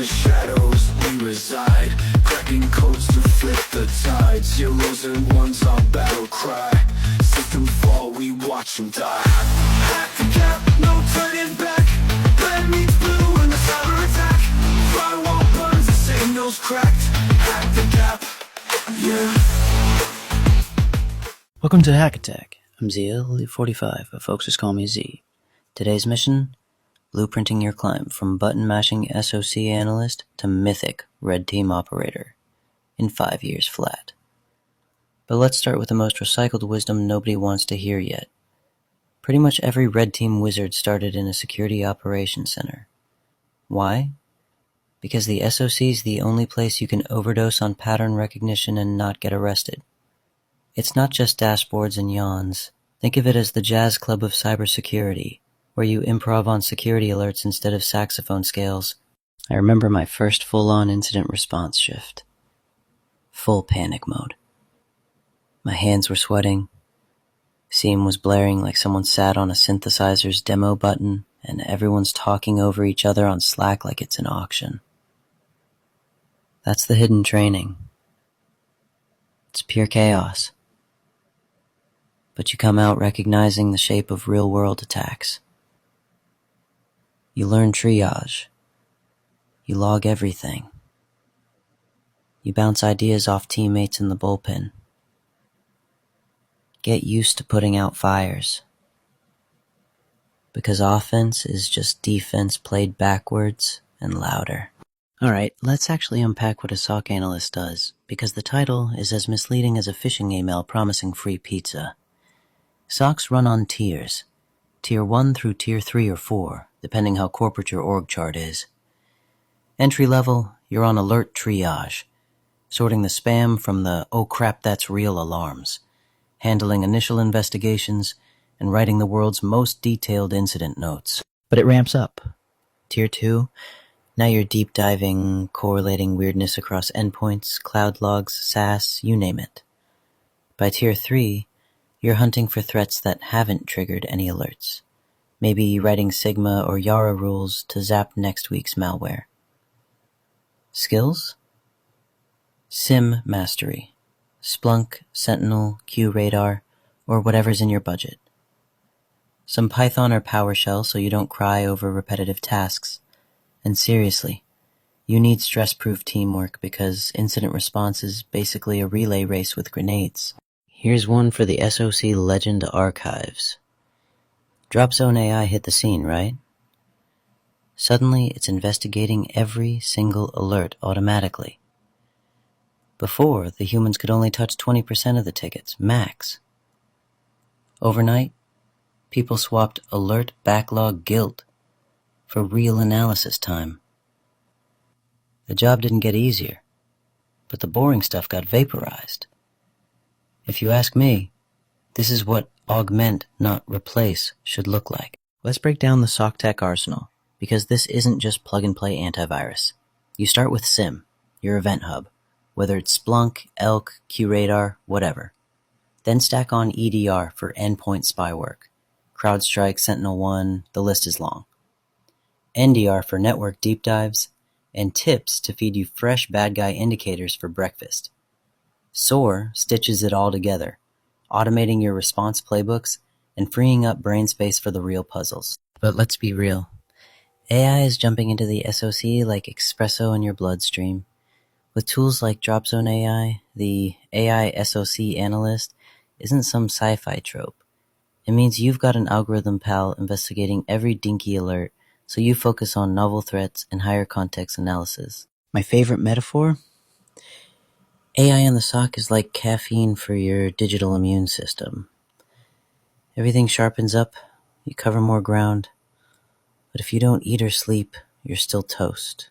the shadows we reside, cracking codes to flip the tide. Zeros and ones, our battle cry. System fall, we watch them die. Hack-Attack, no turning back. Red meets blue in the cyber attack. Firewall burns, the signals cracked. Hack-Attack, yeah. Welcome to Hak-Attack. I'm ZL45, but folks just call me Z. Today's mission: blueprinting your climb from button-mashing SOC analyst to mythic red team operator in 5 years flat. But let's start with the most recycled wisdom nobody wants to hear yet. Pretty much every red team wizard started in a security operations center. Why? Because the SOC is the only place you can overdose on pattern recognition and not get arrested. It's not just dashboards and yawns. Think of it as the jazz club of cybersecurity, where you improv on security alerts instead of saxophone scales. I remember my first full-on incident response shift. Full panic mode. My hands were sweating. SIEM was blaring like someone sat on a synthesizer's demo button, and everyone's talking over each other on Slack like it's an auction. That's the hidden training. It's pure chaos. But you come out recognizing the shape of real-world attacks. You learn triage. You log everything. You bounce ideas off teammates in the bullpen. Get used to putting out fires. Because offense is just defense played backwards and louder. Alright, let's actually unpack what a SOC analyst does, because the title is as misleading as a phishing email promising free pizza. SOCs run on tiers, Tier 1 through Tier 3 or 4, depending how corporate your org chart is. Entry level, you're on alert triage, sorting the spam from the "oh crap that's real" alarms, handling initial investigations, and writing the world's most detailed incident notes. But it ramps up. Tier 2, now you're deep diving, correlating weirdness across endpoints, cloud logs, SaaS, you name it. By Tier 3, you're hunting for threats that haven't triggered any alerts. Maybe writing Sigma or Yara rules to zap next week's malware. Skills? SIM mastery. Splunk, Sentinel, QRadar, or whatever's in your budget. Some Python or PowerShell so you don't cry over repetitive tasks. And seriously, you need stress-proof teamwork because incident response is basically a relay race with grenades. Here's one for the SOC Legend Archives. Dropzone AI hit the scene, right? Suddenly, it's investigating every single alert automatically. Before, the humans could only touch 20% of the tickets, max. Overnight, people swapped alert backlog guilt for real analysis time. The job didn't get easier, but the boring stuff got vaporized. If you ask me, this is what augment, not replace, should look like. Let's break down the SOC tech arsenal, because this isn't just plug-and-play antivirus. You start with SIM, your event hub, whether it's Splunk, Elk, QRadar, whatever. Then stack on EDR for endpoint spy work. CrowdStrike, SentinelOne, the list is long. NDR for network deep dives, and tips to feed you fresh bad guy indicators for breakfast. SOAR stitches it all together, automating your response playbooks and freeing up brain space for the real puzzles. But let's be real. AI is jumping into the SOC like espresso in your bloodstream. With tools like Dropzone AI, the AI SOC analyst isn't some sci-fi trope. It means you've got an algorithm pal investigating every dinky alert, so you focus on novel threats and higher context analysis. My favorite metaphor? AI in the SOC is like caffeine for your digital immune system. Everything sharpens up, you cover more ground, but if you don't eat or sleep, you're still toast.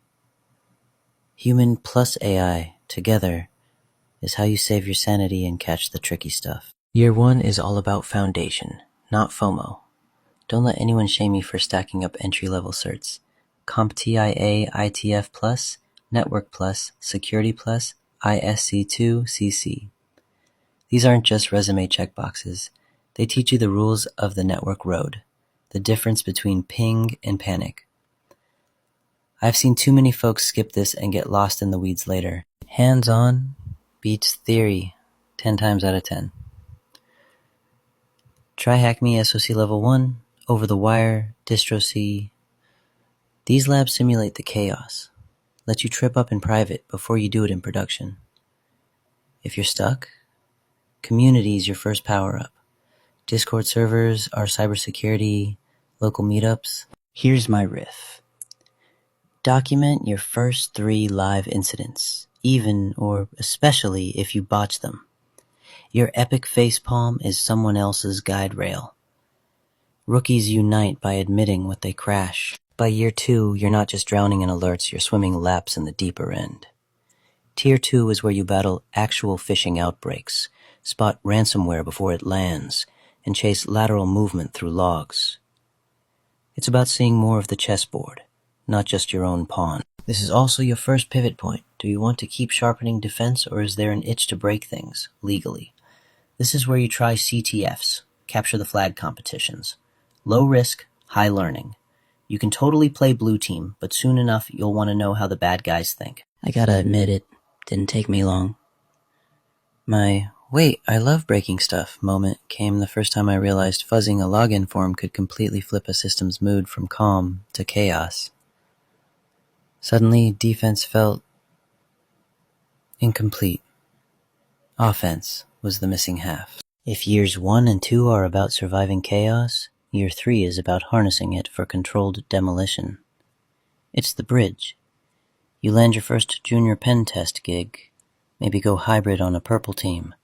Human plus AI together is how you save your sanity and catch the tricky stuff. Year 1 is all about foundation, not FOMO. Don't let anyone shame you for stacking up entry-level certs. CompTIA ITF Plus, Network Plus, Security Plus, ISC2 CC. These aren't just resume checkboxes. They teach you the rules of the network road, the difference between ping and panic. I've seen too many folks skip this and get lost in the weeds later. Hands-on beats theory 10 times out of 10. Try HackMe SOC Level 1, Over the Wire, Distro C. These labs simulate the chaos, let you trip up in private before you do it in production. If you're stuck, community is your first power-up. Discord servers, our cybersecurity, local meetups. Here's my riff. Document your first 3 live incidents, even or especially if you botch them. Your epic facepalm is someone else's guide rail. Rookies unite by admitting what they crash. By year 2, you're not just drowning in alerts, you're swimming laps in the deeper end. Tier 2 is where you battle actual phishing outbreaks, spot ransomware before it lands, and chase lateral movement through logs. It's about seeing more of the chessboard, not just your own pawn. This is also your first pivot point. Do you want to keep sharpening defense, or is there an itch to break things, legally? This is where you try CTFs, capture the flag competitions. Low risk, high learning. You can totally play blue team, but soon enough you'll want to know how the bad guys think. I gotta admit it didn't take me long. My "wait, I love breaking stuff" moment came the first time I realized fuzzing a login form could completely flip a system's mood from calm to chaos. Suddenly, defense felt incomplete. Offense was the missing half. If years 1 and 2 are about surviving chaos, year 3 is about harnessing it for controlled demolition. It's the bridge. You land your first junior pen test gig, maybe go hybrid on a purple team.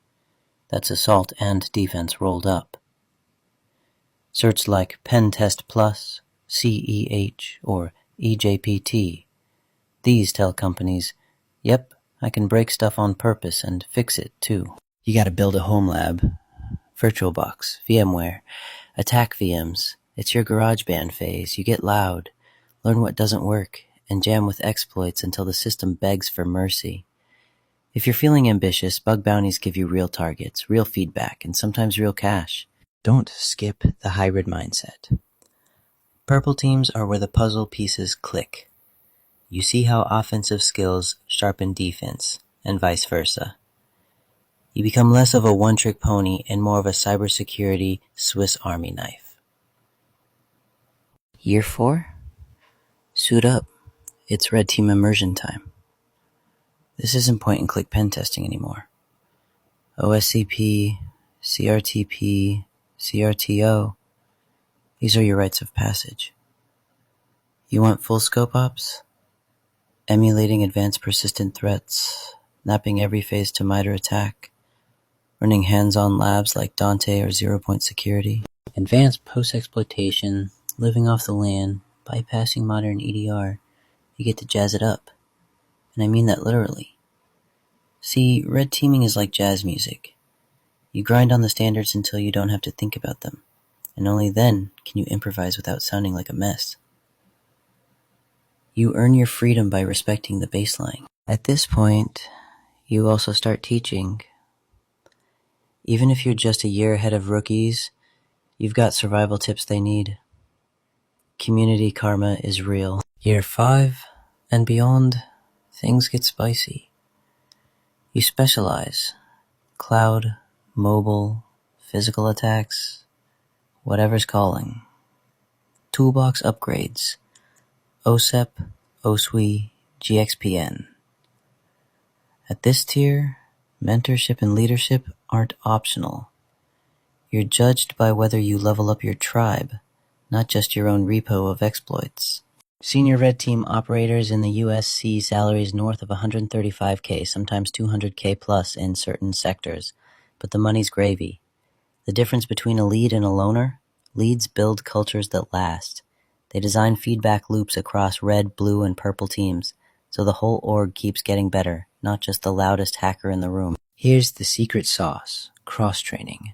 That's assault and defense rolled up. Certs like Pen Test Plus, CEH, or EJPT. These tell companies, yep, I can break stuff on purpose and fix it too. You gotta build a home lab. VirtualBox, VMware, attack VMs. It's your GarageBand phase. You get loud, learn what doesn't work, and jam with exploits until the system begs for mercy. If you're feeling ambitious, bug bounties give you real targets, real feedback, and sometimes real cash. Don't skip the hybrid mindset. Purple teams are where the puzzle pieces click. You see how offensive skills sharpen defense, and vice versa. You become less of a one-trick pony and more of a cybersecurity Swiss Army knife. Year 4? Suit up. It's red team immersion time. This isn't point-and-click pen testing anymore. OSCP, CRTP, CRTO, these are your rites of passage. You want full scope ops? Emulating advanced persistent threats, mapping every phase to MITRE ATT&CK, running hands-on labs like Dante or Zero Point Security, advanced post-exploitation, living off the land, bypassing modern EDR. You get to jazz it up. And I mean that literally. See, red teaming is like jazz music. You grind on the standards until you don't have to think about them, and only then can you improvise without sounding like a mess. You earn your freedom by respecting the baseline. At this point, you also start teaching. Even if you're just a year ahead of rookies, you've got survival tips they need. Community karma is real. Year 5 and beyond, things get spicy. You specialize. Cloud, mobile, physical attacks, whatever's calling. Toolbox upgrades. OSEP, OSWI, GXPN. At this tier, mentorship and leadership aren't optional. You're judged by whether you level up your tribe, not just your own repo of exploits. Senior red team operators in the US see salaries north of 135K, sometimes 200K plus in certain sectors, but the money's gravy. The difference between a lead and a loner? Leads build cultures that last. They design feedback loops across red, blue, and purple teams, so the whole org keeps getting better, not just the loudest hacker in the room. Here's the secret sauce: cross-training.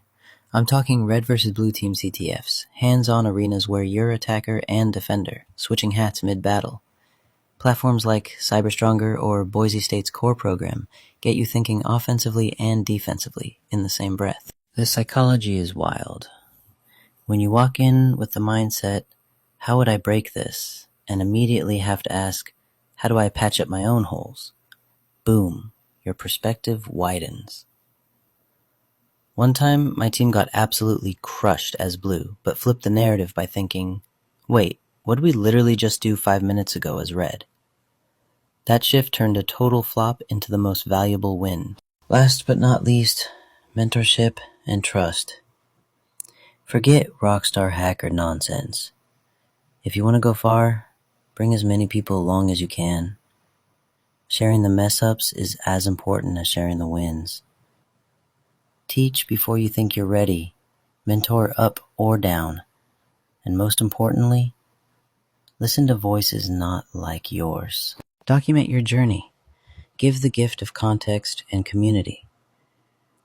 I'm talking red versus blue team CTFs, hands-on arenas where you're attacker and defender, switching hats mid-battle. Platforms like CyberStronger or Boise State's core program get you thinking offensively and defensively in the same breath. The psychology is wild. When you walk in with the mindset, how would I break this? and immediately have to ask, how do I patch up my own holes? Boom, your perspective widens. One time, my team got absolutely crushed as blue, but flipped the narrative by thinking, wait, what did we literally just do 5 minutes ago as red? That shift turned a total flop into the most valuable win. Last but not least, mentorship and trust. Forget rockstar hacker nonsense. If you want to go far, bring as many people along as you can. Sharing the mess-ups is as important as sharing the wins. Teach before you think you're ready. Mentor up or down. And most importantly, listen to voices not like yours. Document your journey. Give the gift of context and community.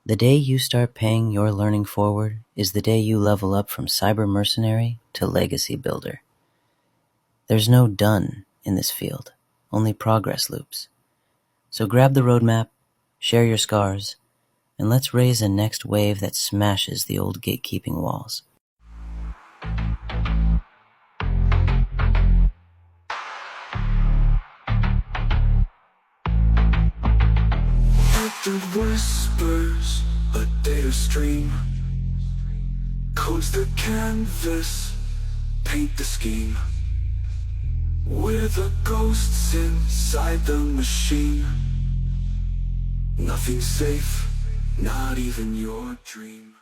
The day you start paying your learning forward is the day you level up from cyber mercenary to legacy builder. There's no done in this field, only progress loops. So grab the roadmap, share your scars, and let's raise a next wave that smashes the old gatekeeping walls. The whispers, a data stream, codes the canvas, paint the scheme. We're the ghosts inside the machine. Nothing's safe, not even your dream.